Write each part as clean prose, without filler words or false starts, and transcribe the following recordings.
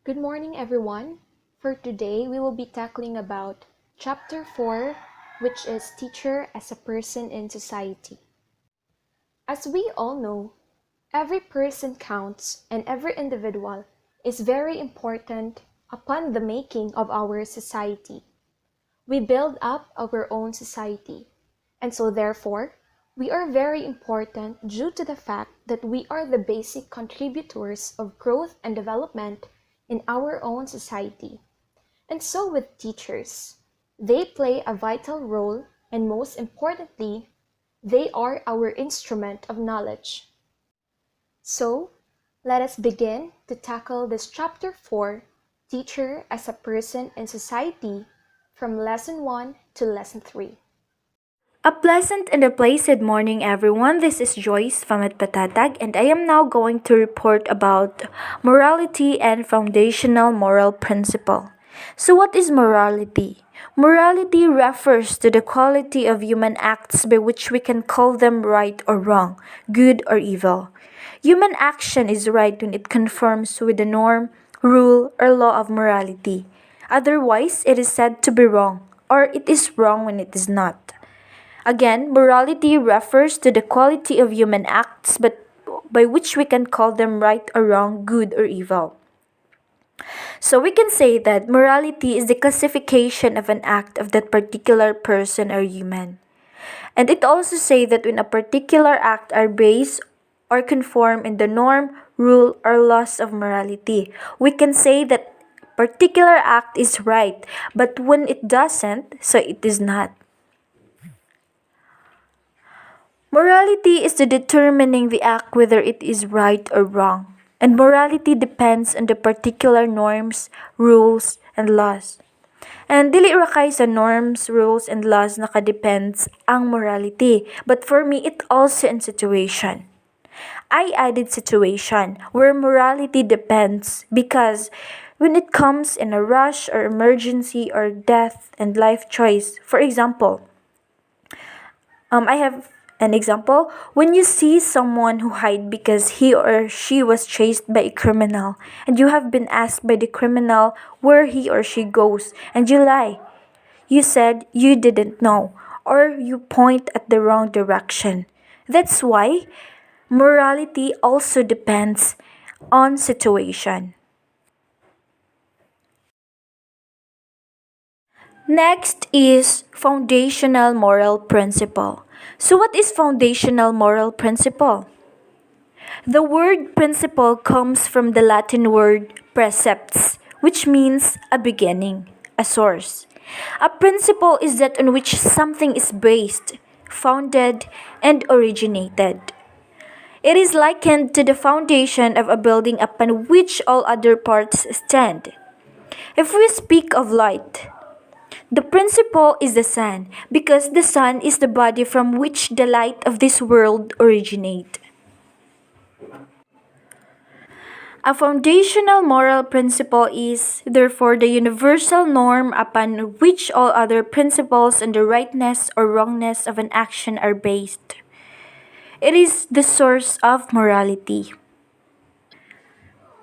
Good morning, everyone. For today, we will be tackling about Chapter 4, which is Teacher as a Person in Society. As we all know, every person counts and every individual is very important upon the making of our society. We build up our own society, and so therefore, we are very important due to the fact that we are the basic contributors of growth and development in our own society. And so with teachers, they play a vital role, and most importantly, they are our instrument of knowledge. So, let us begin to tackle this chapter 4, Teacher as a Person in Society, from Lesson 1 to Lesson 3. A pleasant and a blessed morning, everyone. This is Joyce from Patatag, and I am now going to report about morality and foundational moral principle. So, what is morality? Morality refers to the quality of human acts by which we can call them right or wrong, good or evil. Human action is right when it conforms with the norm, rule, or law of morality. Otherwise, it is said to be wrong, or it is wrong when it is not. Again, morality refers to the quality of human acts but by which we can call them right or wrong, good or evil. So we can say that morality is the classification of an act of that particular person or human. And it also says that when a particular act are based or conform in the norm, rule, or laws of morality, we can say that particular act is right, but when it doesn't, so it is not. Morality is the determining the act whether it is right or wrong, and morality depends on the particular norms, rules, and laws. And dili ra kay sa norms, rules, and laws nakadepends ang morality, but for me it also in situation. I added situation where morality depends because when it comes in a rush or emergency or death and life choice, for example, I have an example. When you see someone who hide because he or she was chased by a criminal, and you have been asked by the criminal where he or she goes, and you lie. You said you didn't know, or you point at the wrong direction. That's why morality also depends on situation. Next is foundational moral principle. So, what is foundational moral principle? The word principle comes from the Latin word precepts, which means a beginning, a source. A principle is that on which something is based, founded, and originated. It is likened to the foundation of a building upon which all other parts stand. If we speak of light, the principle is the sun, because the sun is the body from which the light of this world originate. A foundational moral principle is, therefore, the universal norm upon which all other principles and the rightness or wrongness of an action are based. It is the source of morality.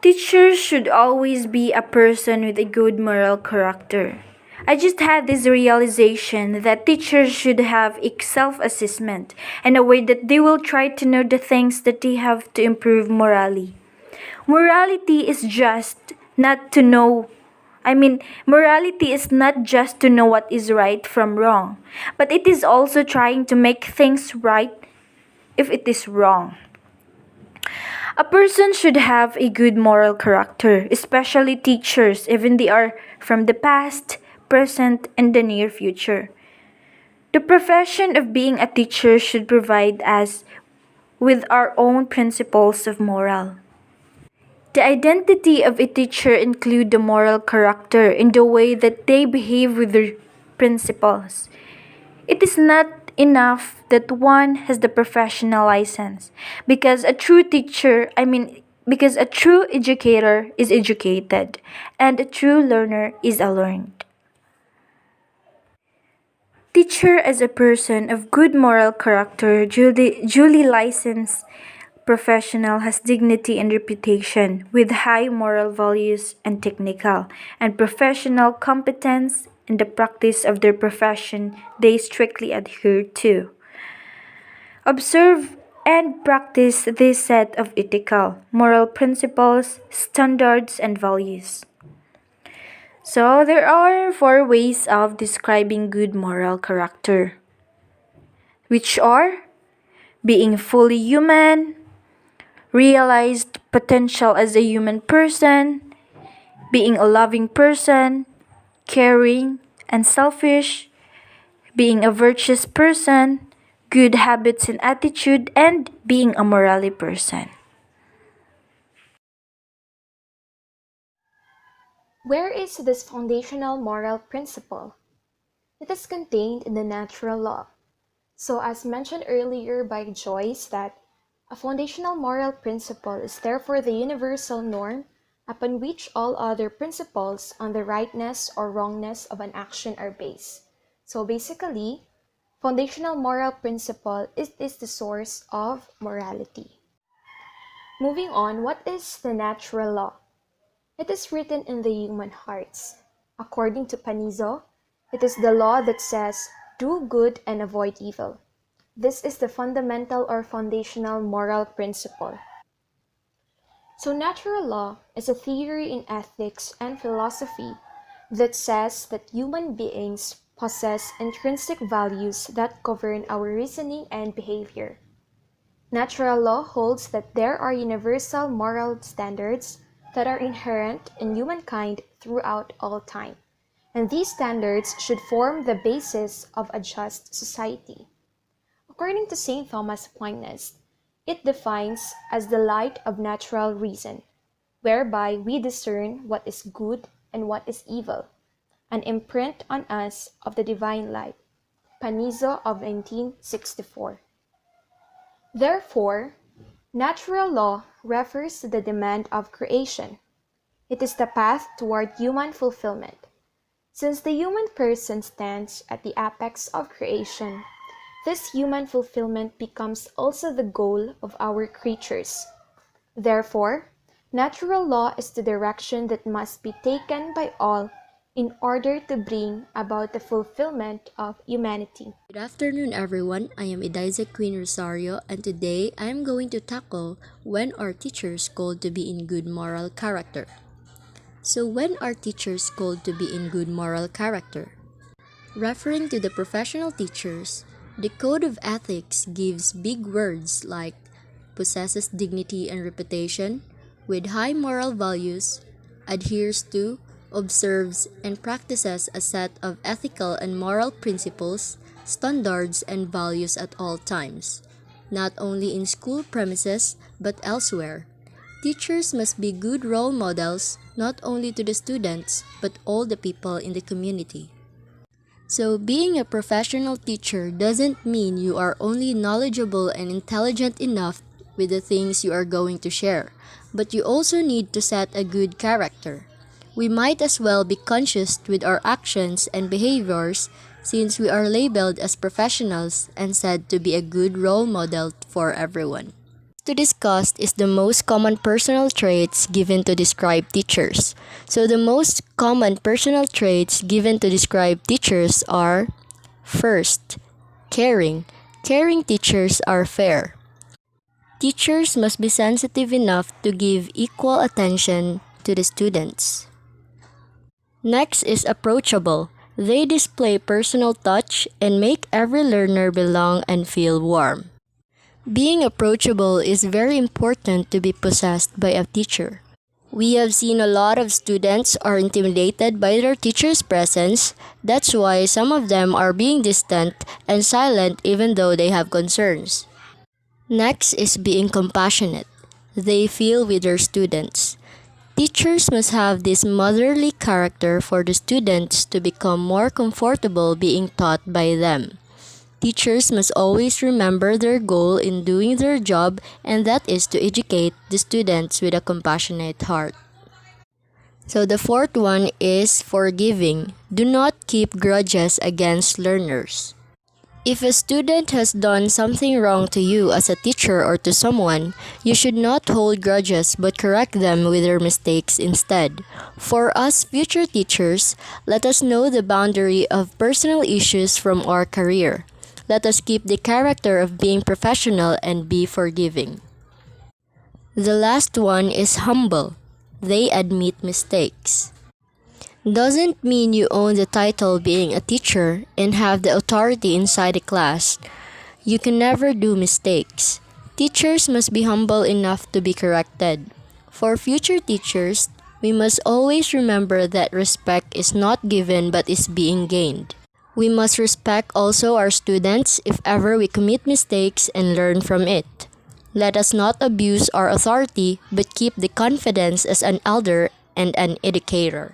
Teachers should always be a person with a good moral character. I just had this realization that teachers should have a self-assessment and a way that they will try to know the things that they have to improve morally. Morality is just not to know. Morality is not just to know what is right from wrong, but it is also trying to make things right if it is wrong. A person should have a good moral character, especially teachers, even they are from the past, present, and the near future. The profession of being a teacher should provide us with our own principles of moral. The identity of a teacher include the moral character in the way that they behave with their principles. It is not enough that one has the professional license because a true educator is educated and a true learner is a learned. Teacher as a person of good moral character, duly licensed, professional has dignity and reputation, with high moral values and technical and professional competence in the practice of their profession they strictly adhere to. Observe and practice this set of ethical, moral principles, standards, and values. So, there are four ways of describing good moral character, which are being fully human, realized potential as a human person, being a loving person, caring, and selfish, being a virtuous person, good habits and attitude, and being a morally person. Where is this foundational moral principle? It is contained in the natural law. So as mentioned earlier by Joyce that a foundational moral principle is therefore the universal norm upon which all other principles on the rightness or wrongness of an action are based. So basically, foundational moral principle is the source of morality. Moving on, what is the natural law? It is written in the human hearts. According to Panizo, it is the law that says, do good and avoid evil. This is the fundamental or foundational moral principle. So natural law is a theory in ethics and philosophy that says that human beings possess intrinsic values that govern our reasoning and behavior. Natural law holds that there are universal moral standards that are inherent in humankind throughout all time, and these standards should form the basis of a just society. According to St. Thomas Aquinas, it defines as the light of natural reason, whereby we discern what is good and what is evil, an imprint on us of the divine light. Panizo of 1964. Therefore, natural law refers to the demand of creation. It is the path toward human fulfillment. Since the human person stands at the apex of creation, this human fulfillment becomes also the goal of our creatures. Therefore, natural law is the direction that must be taken by all in order to bring about the fulfillment of humanity. Good afternoon, everyone. I am Ediza Queen Rosario, and today I am going to tackle when are teachers called to be in good moral character. So, when are teachers called to be in good moral character? Referring to the professional teachers, the code of ethics gives big words like possesses dignity and reputation, with high moral values, adheres to, observes, and practices a set of ethical and moral principles, standards, and values at all times, not only in school premises but elsewhere. Teachers must be good role models not only to the students but all the people in the community. So, being a professional teacher doesn't mean you are only knowledgeable and intelligent enough with the things you are going to share, but you also need to set a good character. We might as well be conscious with our actions and behaviors since we are labeled as professionals and said to be a good role model for everyone. To discuss is the most common personal traits given to describe teachers. So the most common personal traits given to describe teachers are: first, caring. Caring teachers are fair. Teachers must be sensitive enough to give equal attention to the students. Next is approachable. They display personal touch and make every learner belong and feel warm. Being approachable is very important to be possessed by a teacher. We have seen a lot of students are intimidated by their teacher's presence. That's why some of them are being distant and silent even though they have concerns. Next is being compassionate. They feel with their students. Teachers must have this motherly character for the students to become more comfortable being taught by them. Teachers must always remember their goal in doing their job, and that is to educate the students with a compassionate heart. So the fourth one is forgiving. Do not keep grudges against learners. If a student has done something wrong to you as a teacher or to someone, you should not hold grudges but correct them with their mistakes instead. For us future teachers, let us know the boundary of personal issues from our career. Let us keep the character of being professional and be forgiving. The last one is humble. They admit mistakes. Doesn't mean you own the title being a teacher and have the authority inside the class. You can never do mistakes. Teachers must be humble enough to be corrected. For future teachers, we must always remember that respect is not given but is being gained. We must respect also our students if ever we commit mistakes and learn from it. Let us not abuse our authority but keep the confidence as an elder and an educator.